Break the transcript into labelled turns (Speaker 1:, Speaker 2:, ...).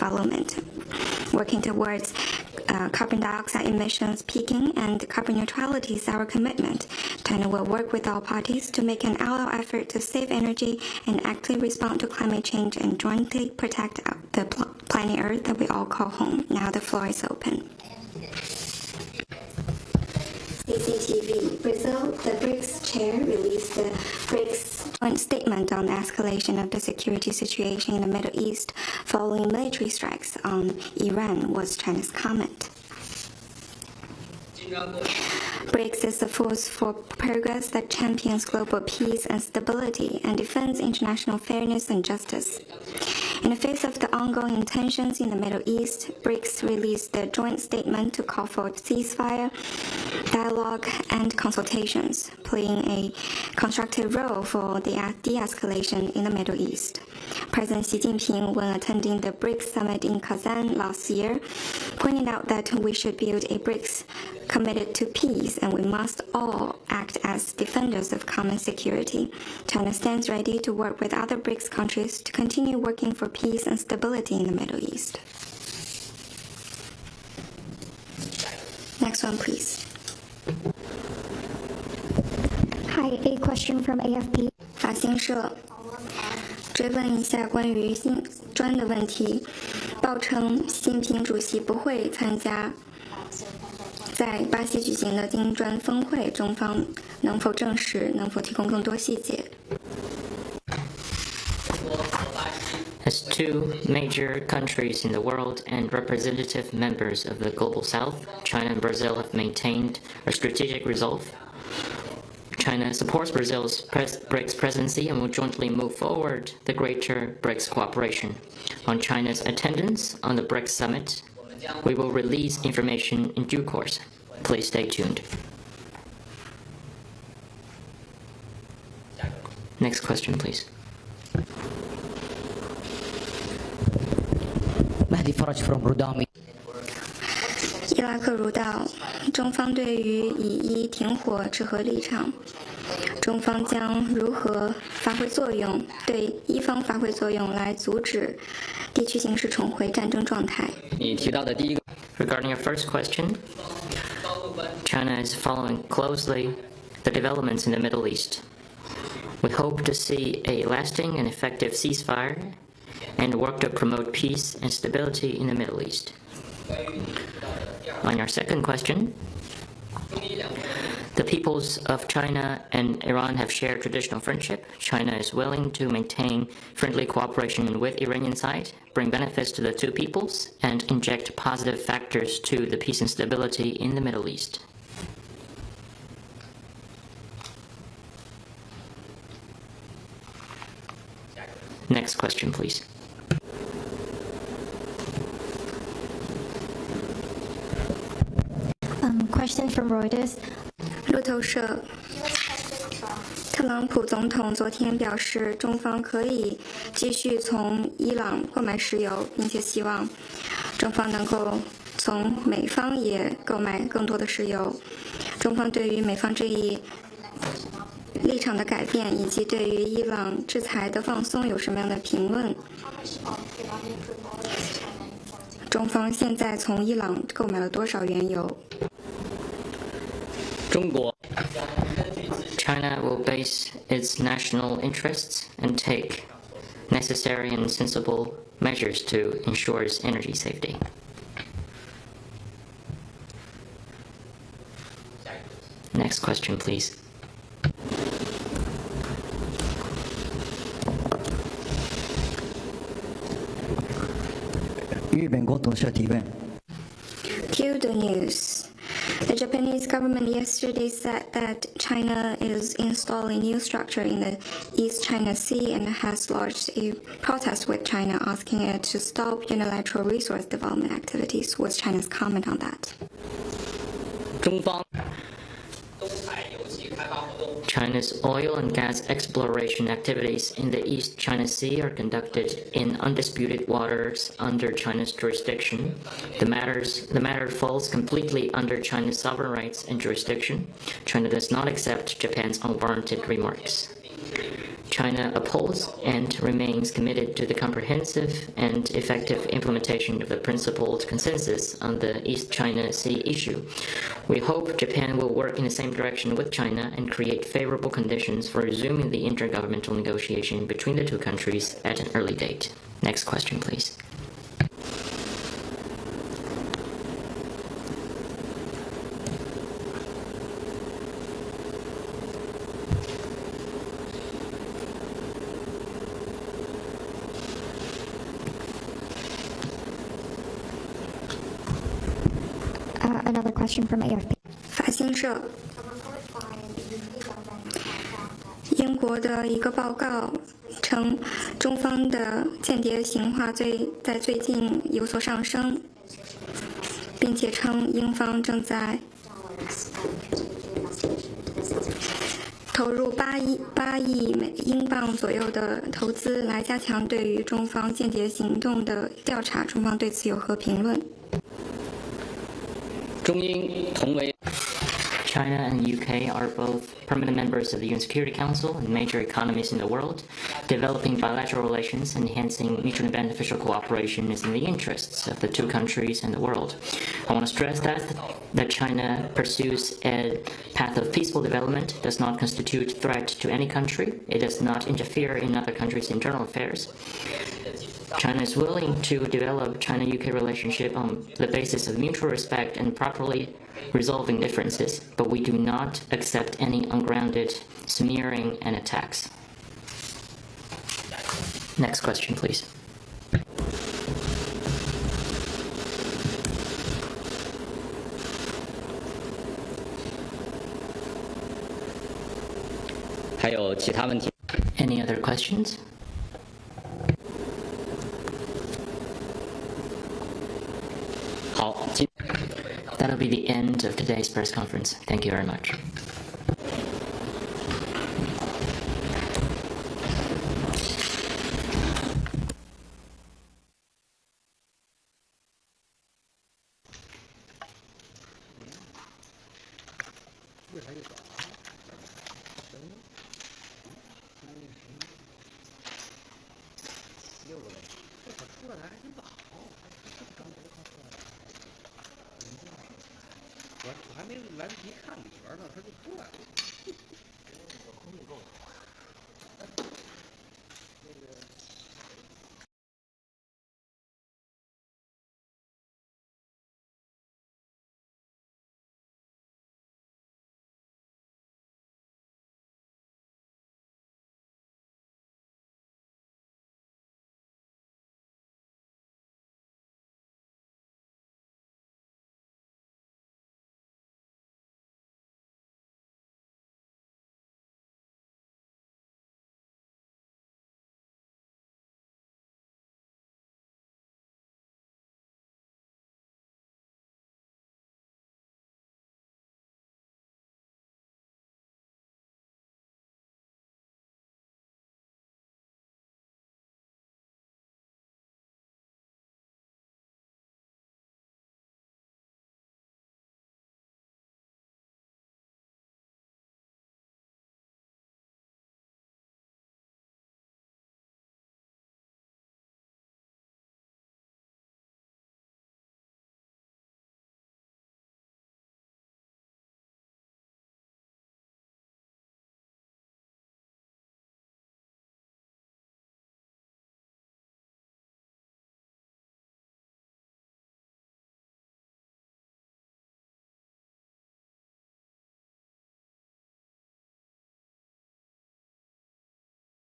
Speaker 1: development, working towards carbon dioxide emissions peaking and carbon neutrality is our commitment. China will work with all parties to make an all-out effort to save energy and actively respond to climate change and jointly protect the planet Earth that we all call home. Now the floor is open. CCTV. Brazil, the BRICS chair, released the BRICS joint statement on the escalation of the security situation in the Middle East following military strikes on Iran, was China's comment. BRICS is a force for progress that champions global peace and stability and defends international fairness and justice. In the face of the ongoing tensions in the Middle East, BRICS released a joint statement to call for ceasefire, dialogue, and consultations, playing a constructive role for the de-escalation in the Middle East. President Xi Jinping, when attending the BRICS summit in Kazan last year, pointed out that we should build a BRICS committed to peace and we must all act as defenders of common security. China stands ready to work with other BRICS countries to continue working for peace and stability in the Middle East. Next one, please.
Speaker 2: Hi, a question from AFP.
Speaker 1: 法新社追问一下关于新专的问题，报称习近平主席不会参加在巴西举行的金砖峰会，中方能否证实？能否提供更多细节？
Speaker 3: As two major countries in the world and representative members of the Global South, China and Brazil have maintained a strategic resolve. China supports Brazil's BRICS presidency and will jointly move forward the greater BRICS cooperation. On China's attendance on the BRICS summit, we will release information in due course. Please stay tuned. Next question, please.
Speaker 4: From Rudami.
Speaker 1: 伊拉克如道，中方对于以伊停火持何立场？中方将如何发挥作用，对伊方发挥作用来阻止地区形势重回战争状态？
Speaker 3: Regarding your first question, China is following closely the developments in the Middle East. We hope to see a lasting and effective ceasefire and work to promote peace and stability in the Middle East. On your second question, the peoples of China and Iran have shared traditional friendship. China is willing to maintain friendly cooperation with Iranian side, bring benefits to the two peoples, and inject positive factors to the peace and stability in the Middle East. Next question, please.
Speaker 2: Question from Reuters.
Speaker 1: 路透社，特朗普总统昨天表示，中方可以继续从伊朗购买石油，并且希望中方能够从美方也购买更多的石油。中方对于美方这一立场的改变，以及对于伊朗制裁的放松有什么样的评论？中方现在从伊朗购买了多少原油？
Speaker 3: China will base its national interests and take necessary and sensible measures to ensure its energy safety. Next question, please.
Speaker 4: 日本共同社提问。
Speaker 1: Cue the news. The Japanese government yesterday said that China is installing new structure in the East China Sea and has lodged a protest with China asking it to stop unilateral resource development activities. What's China's comment on that?
Speaker 3: China's oil and gas exploration activities in the East China Sea are conducted in undisputed waters under China's jurisdiction. The matter falls completely under China's sovereign rights and jurisdiction. China does not accept Japan's unwarranted remarks. China upholds and remains committed to the comprehensive and effective implementation of the principled consensus on the East China Sea issue. We hope Japan will work in the same direction with China and create favorable conditions for resuming the intergovernmental negotiation between the two countries at an early date. Next question, please.
Speaker 2: Another question from AFP.
Speaker 1: 法新社，英国的一个报告称，中方的间谍行化在最近有所上升，并且称英方正在投入8亿英镑左右的投资来加强对于中方间谍行动的调查。中方对此有何评论？
Speaker 3: China and UK are both permanent members of the UN Security Council and major economies in the world. Developing bilateral relations and enhancing mutually beneficial cooperation is in the interests of the two countries and the world. I want to stress that China pursues a path of peaceful development, does not constitute threat to any country. It does not interfere in other countries' internal affairs. China is willing to develop China-UK relationship on the basis of mutual respect and properly resolving differences, but we do not accept any ungrounded smearing and attacks. Next question, please. Any other questions? That'll be the end of today's press conference. Thank you very much.